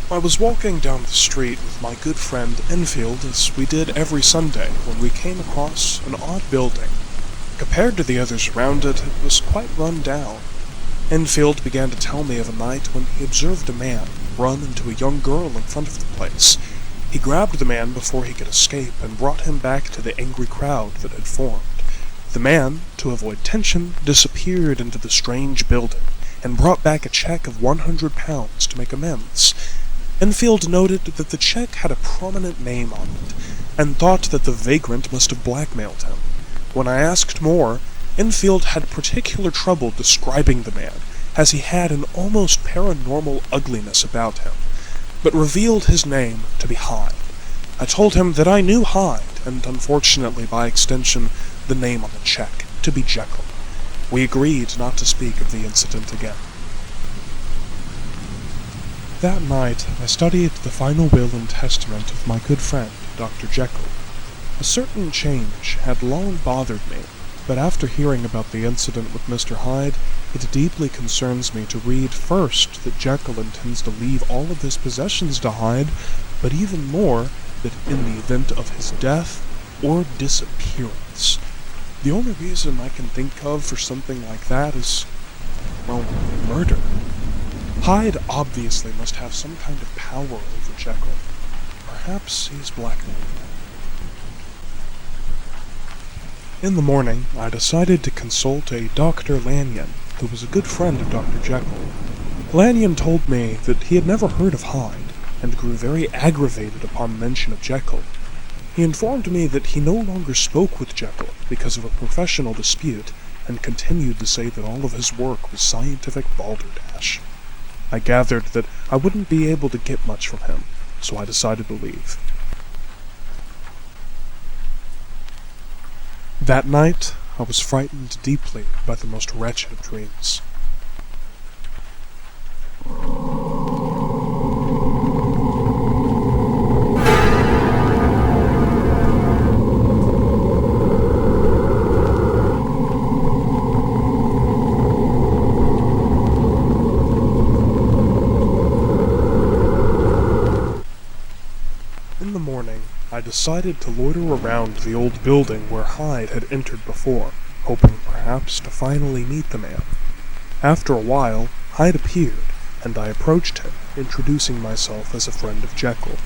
I was walking down the street with my good friend Enfield as we did every Sunday when we came across an odd building. Compared to the others around it, it was quite run down. Enfield began to tell me of a night when he observed a man run into a young girl in front of the place. He grabbed the man before he could escape and brought him back to the angry crowd that had formed. The man, to avoid tension, disappeared into the strange building and brought back a check of £100 to make amends. Enfield noted that the check had a prominent name on it, and thought that the vagrant must have blackmailed him. When I asked more, Enfield had particular trouble describing the man, as he had an almost paranormal ugliness about him, but revealed his name to be Hyde. I told him that I knew Hyde, and unfortunately by extension the name on the check, to be Jekyll. We agreed not to speak of the incident again. That night, I studied the final will and testament of my good friend, Dr. Jekyll. A certain change had long bothered me, but after hearing about the incident with Mr. Hyde, it deeply concerns me to read first that Jekyll intends to leave all of his possessions to Hyde, but even more, that in the event of his death or disappearance. The only reason I can think of for something like that is, well, murder. Hyde obviously must have some kind of power over Jekyll. Perhaps he's blackmailed him. In the morning, I decided to consult a Dr. Lanyon, who was a good friend of Dr. Jekyll. Lanyon told me that he had never heard of Hyde, and grew very aggravated upon mention of Jekyll. He informed me that he no longer spoke with Jekyll because of a professional dispute, and continued to say that all of his work was scientific balderdash. I gathered that I wouldn't be able to get much from him, so I decided to leave. That night, I was frightened deeply by the most wretched of dreams. I decided to loiter around the old building where Hyde had entered before, hoping perhaps to finally meet the man. After a while, Hyde appeared, and I approached him, introducing myself as a friend of Jekyll.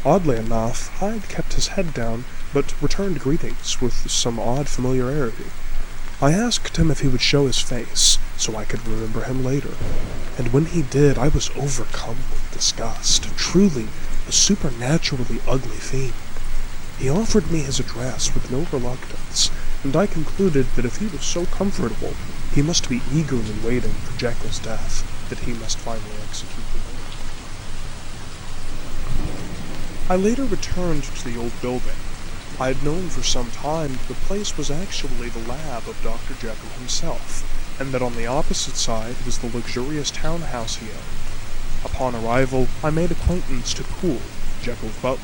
Oddly enough, Hyde kept his head down, but returned greetings with some odd familiarity. I asked him if he would show his face, so I could remember him later, and when he did, I was overcome with disgust. Truly, a supernaturally ugly fiend. He offered me his address with no reluctance, and I concluded that if he was so comfortable, he must be eagerly waiting for Jekyll's death, that he must finally execute the will. I later returned to the old building. I had known for some time that the place was actually the lab of Dr. Jekyll himself, and that on the opposite side was the luxurious townhouse he owned. Upon arrival, I made acquaintance to Poole, Jekyll's butler.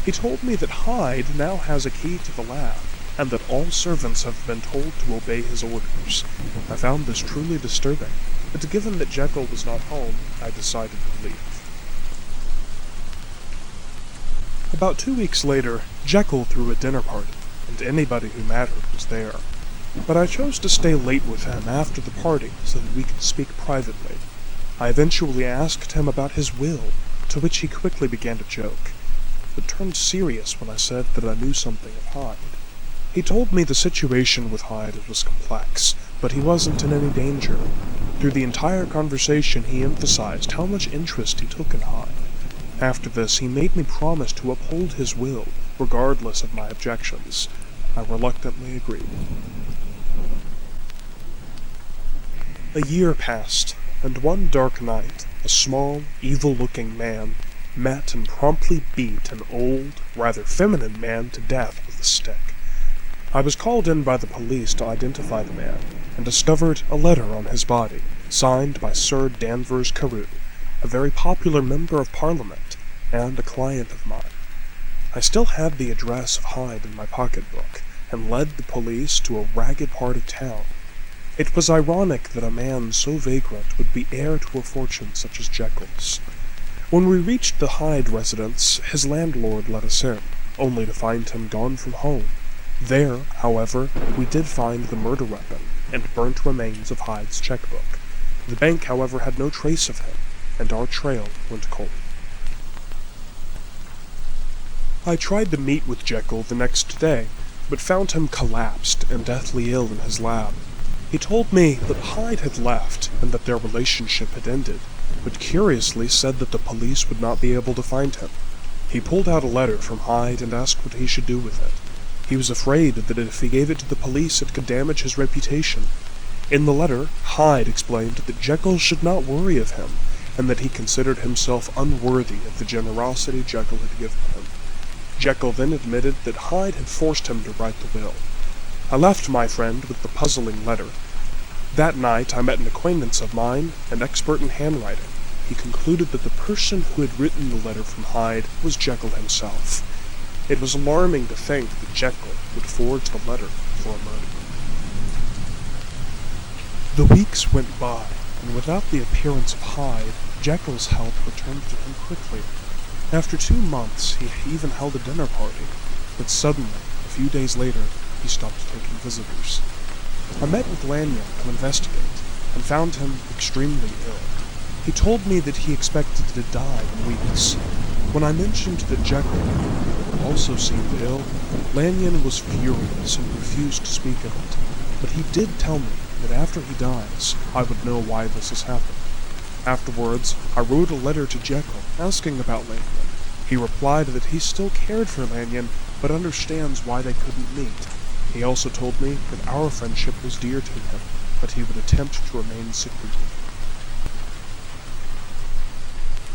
He told me that Hyde now has a key to the lab, and that all servants have been told to obey his orders. I found this truly disturbing, but given that Jekyll was not home, I decided to leave. About 2 weeks later, Jekyll threw a dinner party, and anybody who mattered was there. But I chose to stay late with him after the party so that we could speak privately. I eventually asked him about his will, to which he quickly began to joke, but turned serious when I said that I knew something of Hyde. He told me the situation with Hyde was complex, but he wasn't in any danger. Through the entire conversation he emphasized how much interest he took in Hyde. After this, he made me promise to uphold his will, regardless of my objections. I reluctantly agreed. A year passed, and one dark night, a small, evil-looking man met and promptly beat an old, rather feminine man to death with a stick. I was called in by the police to identify the man, and discovered a letter on his body, signed by Sir Danvers Carew, a very popular member of Parliament, and a client of mine. I still had the address of Hyde in my pocketbook, and led the police to a ragged part of town. It was ironic that a man so vagrant would be heir to a fortune such as Jekyll's. When we reached the Hyde residence, his landlord let us in, only to find him gone from home. There, however, we did find the murder weapon and burnt remains of Hyde's checkbook. The bank, however, had no trace of him, and our trail went cold. I tried to meet with Jekyll the next day, but found him collapsed and deathly ill in his lab. He told me that Hyde had left and that their relationship had ended, but curiously said that the police would not be able to find him. He pulled out a letter from Hyde and asked what he should do with it. He was afraid that if he gave it to the police it could damage his reputation. In the letter, Hyde explained that Jekyll should not worry of him, and that he considered himself unworthy of the generosity Jekyll had given him. Jekyll then admitted that Hyde had forced him to write the will. I left my friend with the puzzling letter. That night I met an acquaintance of mine, an expert in handwriting. He concluded that the person who had written the letter from Hyde was Jekyll himself. It was alarming to think that Jekyll would forge the letter for a murder. The weeks went by, and without the appearance of Hyde, Jekyll's health returned to him quickly. After 2 months, he even held a dinner party, but suddenly, a few days later, he stopped taking visitors. I met with Lanyon to investigate, and found him extremely ill. He told me that he expected to die in weeks. When I mentioned that Jekyll also seemed ill, Lanyon was furious and refused to speak of it, but he did tell me that after he dies, I would know why this has happened. Afterwards, I wrote a letter to Jekyll asking about Lanyon. He replied that he still cared for Lanyon, but understands why they couldn't meet. He also told me that our friendship was dear to him, but he would attempt to remain secretive.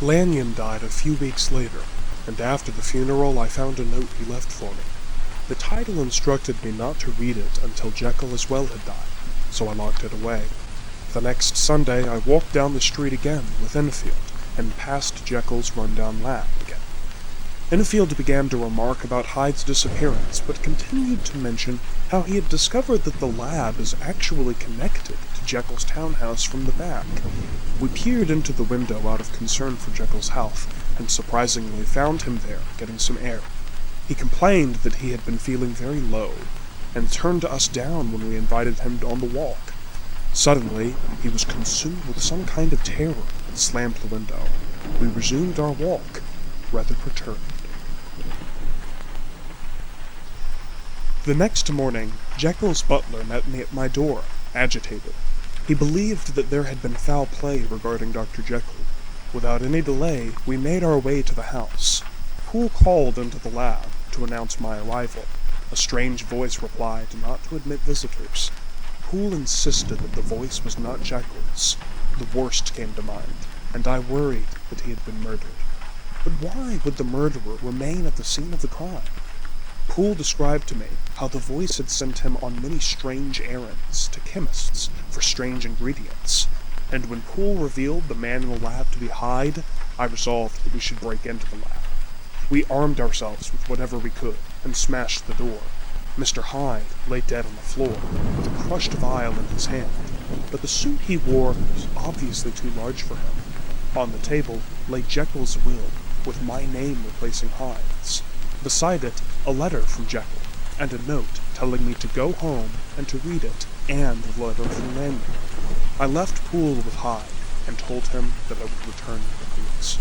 Lanyon died a few weeks later, and after the funeral I found a note he left for me. The title instructed me not to read it until Jekyll as well had died, so I locked it away. The next Sunday I walked down the street again with Enfield, and passed Jekyll's rundown lab again. Enfield began to remark about Hyde's disappearance, but continued to mention how he had discovered that the lab is actually connected to Jekyll's townhouse from the back. We peered into the window out of concern for Jekyll's health, and surprisingly found him there, getting some air. He complained that he had been feeling very low, and turned us down when we invited him on the walk. Suddenly, he was consumed with some kind of terror and slammed the window. We resumed our walk, rather perturbed. The next morning, Jekyll's butler met me at my door, agitated. He believed that there had been foul play regarding Dr. Jekyll. Without any delay, we made our way to the house. Poole called into the lab to announce my arrival. A strange voice replied not to admit visitors. Poole insisted that the voice was not Jekyll's. The worst came to mind, and I worried that he had been murdered. But why would the murderer remain at the scene of the crime? Poole described to me how the voice had sent him on many strange errands to chemists for strange ingredients, and when Poole revealed the man in the lab to be Hyde, I resolved that we should break into the lab. We armed ourselves with whatever we could and smashed the door. Mr. Hyde lay dead on the floor, with a crushed vial in his hand, but the suit he wore was obviously too large for him. On the table lay Jekyll's will, with my name replacing Hyde's. Beside it, a letter from Jekyll, and a note telling me to go home and to read it, and a letter from Lanyon. I left Poole with Hyde, and told him that I would return to the police.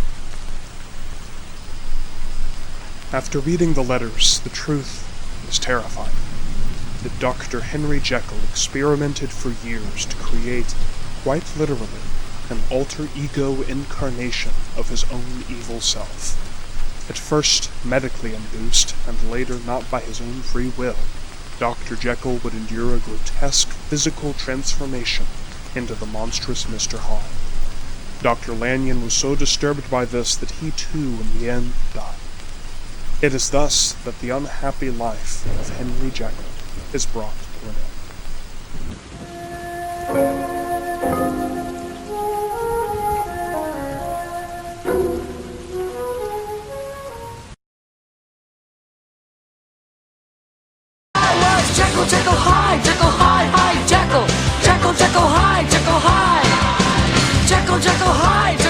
After reading the letters, the truth was terrifying. That Dr. Henry Jekyll experimented for years to create, quite literally, an alter ego incarnation of his own evil self. At first medically induced, and later not by his own free will, Dr. Jekyll would endure a grotesque physical transformation into the monstrous Mr. Hyde. Dr. Lanyon was so disturbed by this that he too, in the end, died. It is thus that the unhappy life of Henry Jekyll is brought to an end. Jekyll, Jekyll, Hyde, Jekyll, Hyde, Hyde, Jekyll, Jekyll, Jekyll, Hyde, Jekyll, Hyde, Jekyll, Jekyll, Hyde.